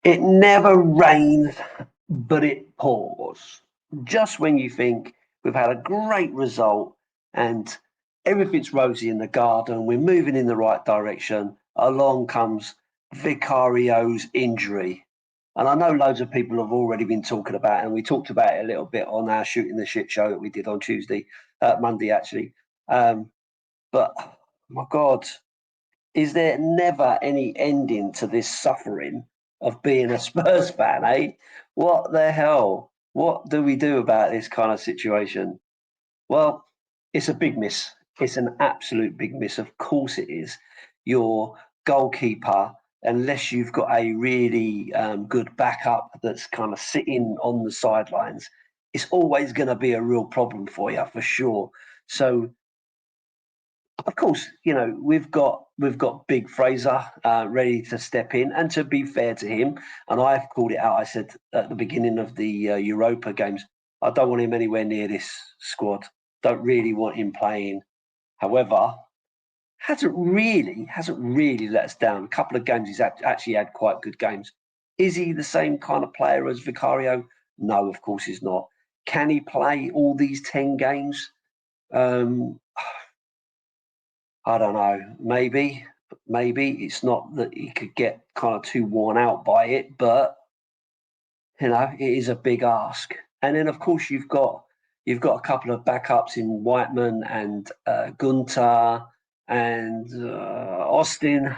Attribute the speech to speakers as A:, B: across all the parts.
A: It never rains, but it pours. Just when you think we've had a great result and everything's rosy in the garden, we're moving in the right direction, along comes Vicario's injury. And I know loads of people have already been talking about it, and we talked about it a little bit on our Shooting the Shit show that we did on Monday actually. But my God, is there never any ending to this suffering of being a Spurs fan, eh? What the hell? What do we do about this kind of situation? Well, it's a big miss. It's an absolute big miss. Of course it is. Your goalkeeper, unless you've got a really good backup that's kind of sitting on the sidelines, it's always going to be a real problem for you, for sure. So of course, we've got big Fraser ready to step in, and to be fair to him, and I've called it out. I said at the beginning of the Europa games, I don't want him anywhere near this squad. Don't really want him playing. However, hasn't really let us down. A couple of games he's actually had quite good games. Is he the same kind of player as Vicario? No, of course he's not. Can he play all these 10 games? Um, I don't know. Maybe it's not that he could get kind of too worn out by it, but it is a big ask. And then of course you've got a couple of backups in Whiteman and Gunter and Austin.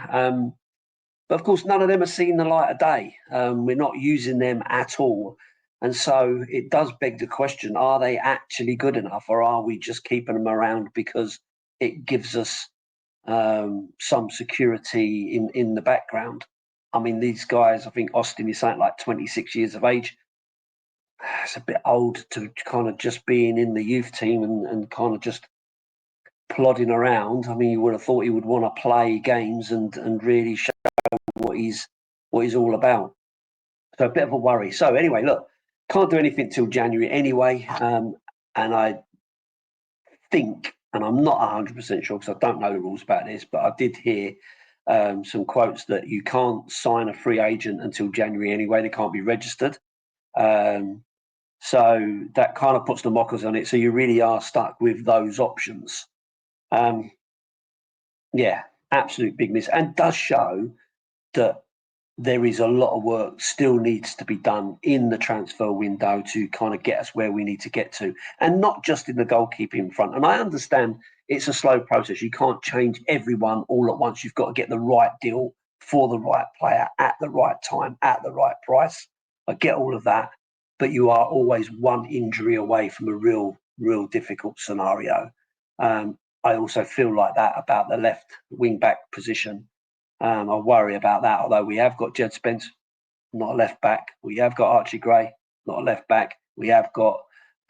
A: But of course, none of them are seeing the light of day. We're not using them at all. And so it does beg the question, are they actually good enough, or are we just keeping them around because it gives us some security in the background? I mean, these guys, I think Austin is something like 26 years of age. It's a bit old to kind of just being in the youth team and kind of just plodding around. I mean, you would have thought he would want to play games and really show what he's all about. So a bit of a worry. So anyway, look, can't do anything till January anyway. And I think, and I'm not 100% sure because I don't know the rules about this, but I did hear some quotes that you can't sign a free agent until January anyway. They can't be registered. So that kind of puts the mockers on it. So you really are stuck with those options. Um, yeah, absolute big miss, and does show that there is a lot of work still needs to be done in the transfer window to kind of get us where we need to get to, and not just in the goalkeeping front. And I understand it's a slow process. You can't change everyone all at once. You've got to get the right deal for the right player at the right time, at the right price. I get all of that, but you are always one injury away from a real difficult scenario. I also feel like that about the left wing back position. I worry about that, although we have got Jed Spence, not a left back. We have got Archie Gray, not a left back. We have got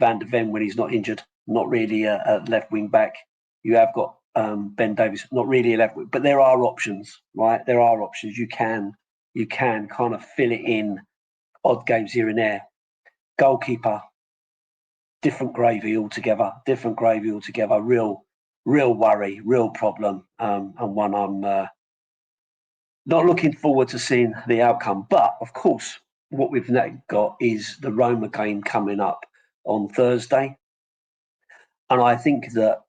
A: Van der Ven when he's not injured, not really a left wing back. You have got Ben Davies, not really a left wing, but there are options, right? There are options. You can kind of fill it in odd games here and there. Goalkeeper, different gravy altogether. Different gravy altogether. Real worry, real problem, and one I'm not looking forward to seeing the outcome. But of course, what we've now got is the Roma game coming up on Thursday, and I think that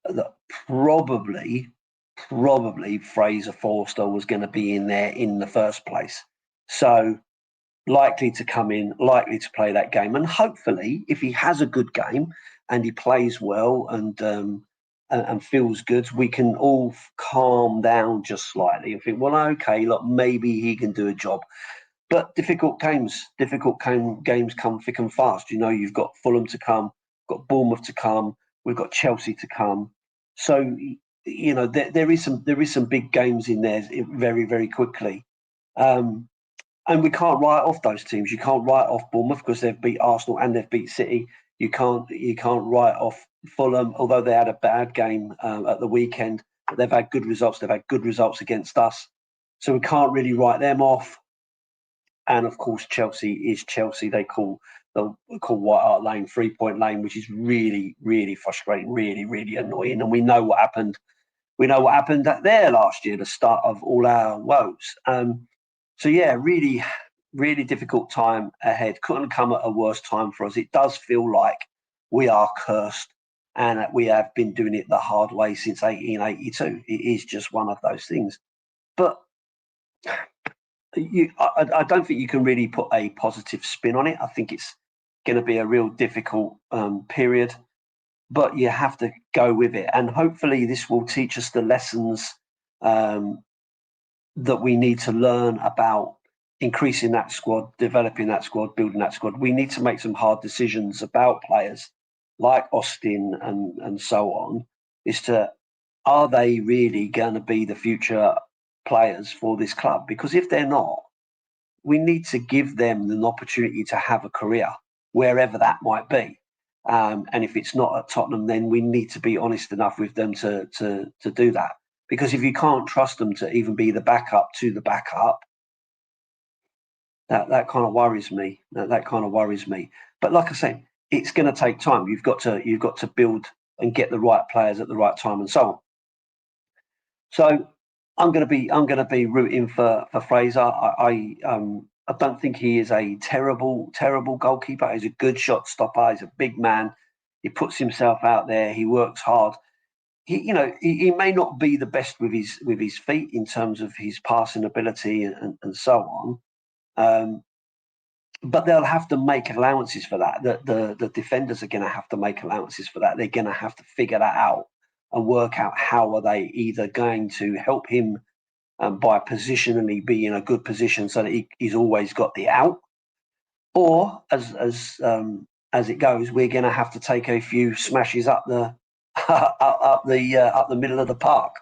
A: probably Fraser Forster was going to be in there in the first place. So likely to come in, likely to play that game, and hopefully, if he has a good game and he plays well and feels good, we can all calm down just slightly and think, well, okay, look, maybe he can do a job. But difficult games come thick and fast. You've got Fulham to come, got Bournemouth to come, we've got Chelsea to come. So there is some big games in there very very quickly. Um, and we can't write off those teams. You can't write off Bournemouth because they've beat Arsenal and they've beat City. You can't write off Fulham, although they had a bad game at the weekend. But they've had good results. They've had good results against us, so we can't really write them off. And of course, Chelsea is Chelsea. They'll call White Hart Lane 3-point lane, which is really frustrating, really annoying. And we know what happened. We know what happened there last year, the start of all our woes. So yeah, really difficult time ahead. Couldn't come at a worse time for us. It does feel like we are cursed and that we have been doing it the hard way since 1882. It is just one of those things. But I don't think you can really put a positive spin on it. I think it's going to be a real difficult period, but you have to go with it. And hopefully this will teach us the lessons that we need to learn about increasing that squad, developing that squad, building that squad. We need to make some hard decisions about players like Austin and so on, is to, are they really going to be the future players for this club? Because if they're not, we need to give them an opportunity to have a career wherever that might be. And if it's not at Tottenham, then we need to be honest enough with them to do that. Because if you can't trust them to even be the backup to the backup, that kind of worries me. That kind of worries me. But like I say, it's going to take time. You've got to build and get the right players at the right time and so on. So I'm going to be rooting for Fraser. I don't think he is a terrible goalkeeper. He's a good shot stopper. He's a big man. He puts himself out there. He works hard. He may not be the best with his feet in terms of his passing ability and so on. But they'll have to make allowances for that. The defenders are going to have to make allowances for that. They're going to have to figure that out and work out how are they either going to help him by positionally be in a good position so that he's always got the out, or as it goes, we're going to have to take a few smashes up the up the middle of the park.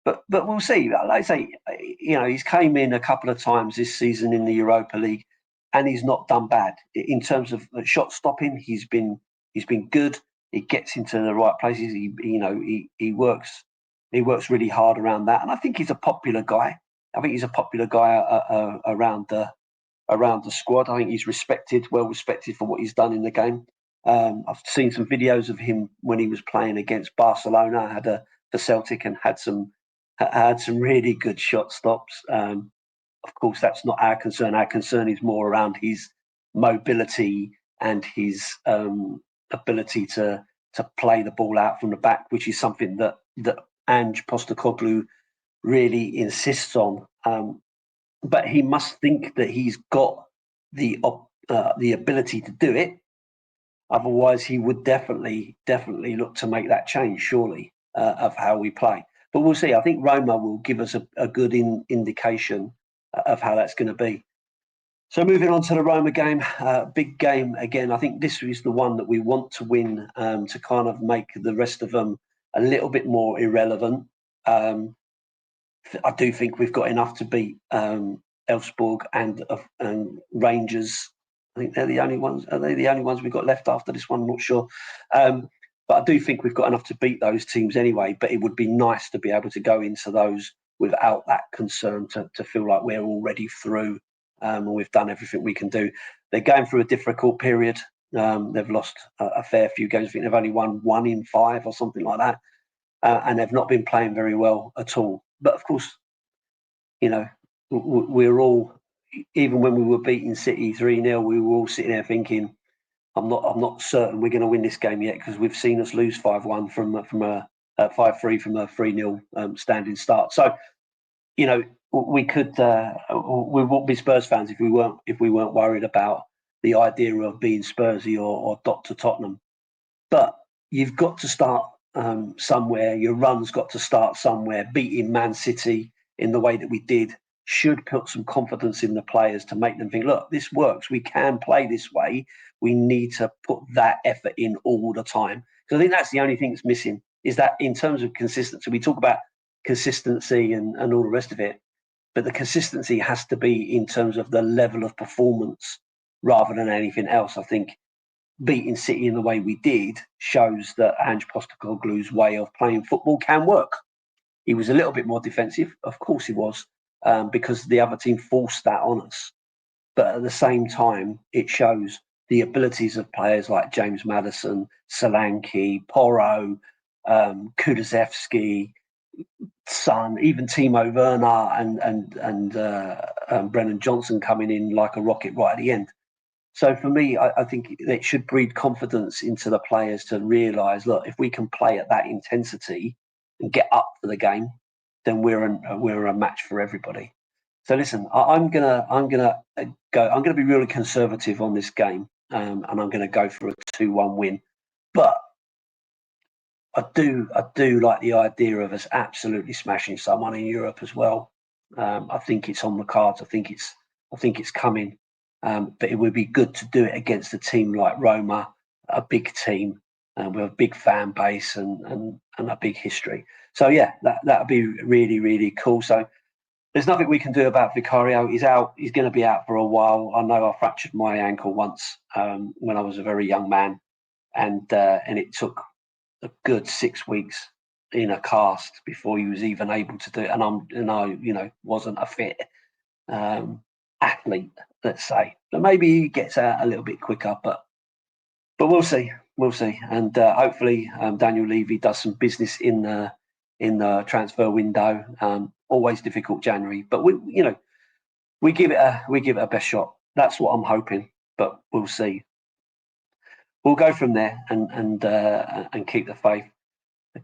A: But we'll see. Like I say, he's came in a couple of times this season in the Europa League, and he's not done bad in terms of shot stopping. He's been good. He gets into the right places. He works really hard around that, and I think he's a popular guy. I think he's a popular guy around the squad. I think he's well respected for what he's done in the game. I've seen some videos of him when he was playing against Barcelona. For Celtic and had some really good shot stops. Of course, that's not our concern. Our concern is more around his mobility and his ability to play the ball out from the back, which is something that Ange Postecoglou really insists on. But he must think that he's got the ability to do it. Otherwise, he would definitely look to make that change, surely, of how we play. But we'll see. I think Roma will give us a good indication of how that's going to be. So moving on to the Roma game, big game again. I think this is the one that we want to win to kind of make the rest of them a little bit more irrelevant. I do think we've got enough to beat Elfsborg and Rangers. I think they're the only ones. Are they the only ones we've got left after this one? I'm not sure. But I do think we've got enough to beat those teams anyway. But it would be nice to be able to go into those without that concern, to feel like we're already through and we've done everything we can do. They're going through a difficult period. They've lost a fair few games. I think they've only won 1 in 5 or something like that. And they've not been playing very well at all. But of course, we're all, even when we were beating City 3-0, we were all sitting there thinking, I'm not certain we're going to win this game yet, because we've seen us lose 5-1 from a 5-3 from a 3-0 standing start. So, we wouldn't be Spurs fans if we weren't worried about the idea of being Spursy or Dr. Tottenham. But you've got to start somewhere. Your run's got to start somewhere. Beating Man City in the way that we did should put some confidence in the players to make them think, look, this works. We can play this way. We need to put that effort in all the time. Because I think that's the only thing that's missing, is that in terms of consistency, we talk about consistency and all the rest of it, but the consistency has to be in terms of the level of performance rather than anything else. I think beating City in the way we did shows that Ange Postecoglou's way of playing football can work. He was a little bit more defensive, of course he was, because the other team forced that on us. But at the same time, it shows the abilities of players like James Maddison, Solanke, Porro, Kulusevski, Son, even Timo Werner and Brennan Johnson coming in like a rocket right at the end. So for me, I think it should breed confidence into the players to realise, look, if we can play at that intensity and get up for the game, then we're a match for everybody. So listen, I'm gonna be really conservative on this game, and I'm gonna go for a 2-1 win. But I do like the idea of us absolutely smashing someone in Europe as well. I think it's on the cards. I think it's coming. But it would be good to do it against a team like Roma, a big team with a big fan base and a big history. So yeah, that would be really really cool. So there's nothing we can do about Vicario. He's out. He's going to be out for a while. I know I fractured my ankle once when I was a very young man, and it took a good 6 weeks in a cast before he was even able to do it. And I wasn't a fit athlete, let's say. So maybe he gets out a little bit quicker, but we'll see. We'll see. And hopefully Daniel Levy does some business in the transfer window. Always difficult January, but we give it a best shot. That's what I'm hoping, but we'll see. We'll go from there and keep the faith.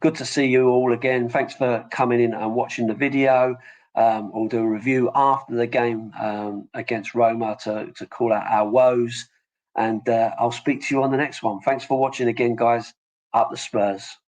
A: Good to see you all again. Thanks for coming in and watching the video. We'll do a review after the game against Roma to call out our woes. And I'll speak to you on the next one. Thanks for watching again, guys. Up the Spurs.